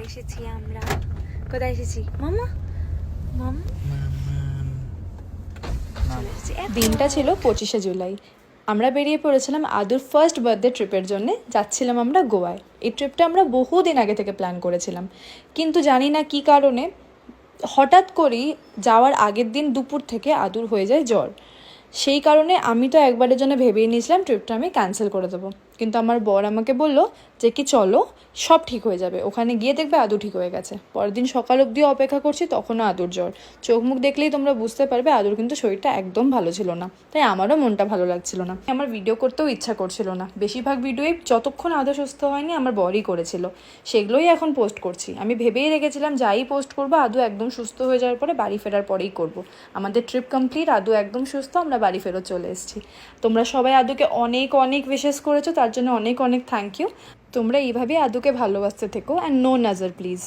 এসেছি আমরা। কোথায় এসেছি মামা? মাম চলে এসেছি। দিনটা ছিল 25শে জুলাই। আমরা বেরিয়ে পড়েছিলাম আদুর ফার্স্ট বার্থডে ট্রিপের জন্যে। যাচ্ছিলাম আমরা গোয়ায়। এই ট্রিপটা আমরা বহুদিন আগে থেকে প্ল্যান করেছিলাম, কিন্তু জানি না কী কারণে হঠাৎ করেই যাওয়ার আগের দিন দুপুর থেকে আদুর হয়ে যায় জ্বর। সেই কারণে আমি তো একবারের জন্য ভেবেই নিয়েছিলাম ট্রিপটা আমি ক্যান্সেল করে দেবো, কিন্তু আমার বর আমাকে বললো যে কি চলো সব ঠিক হয়ে যাবে, ওখানে গিয়ে দেখবে আদু ঠিক হয়ে গেছে। পরের দিন সকাল অবধিও অপেক্ষা করছি, তখনও আদুর জ্বর। চোখ মুখ দেখলেই তোমরা বুঝতে পারবে আদুর কিন্তু শরীরটা একদম ভালো ছিল না, তাই আমারও মনটা ভালো লাগছিল না। আমার ভিডিও করতেও ইচ্ছা করছিল না। বেশিরভাগ ভিডিওই যতক্ষণ আদু সুস্থ হয়নি আমার বরই করেছিল, সেগুলোই এখন পোস্ট করছি। আমি ভেবেই রেখেছিলাম যাই পোস্ট করবো আদু একদম সুস্থ হয়ে যাওয়ার পরে বাড়ি ফেরার পরেই করব। আমাদের ট্রিপ কমপ্লিট, আদু একদম সুস্থ, আমরা বাড়ি ফেরত চলে এসেছি। তোমরা সবাই আদুকে অনেক অনেক উইশেস করেছো, তার জন্য অনেক অনেক থ্যাংক ইউ। তোমরা এইভাবেই আদুকে ভালোবাসতে থেকো, অ্যান্ড নো নাজার প্লিজ।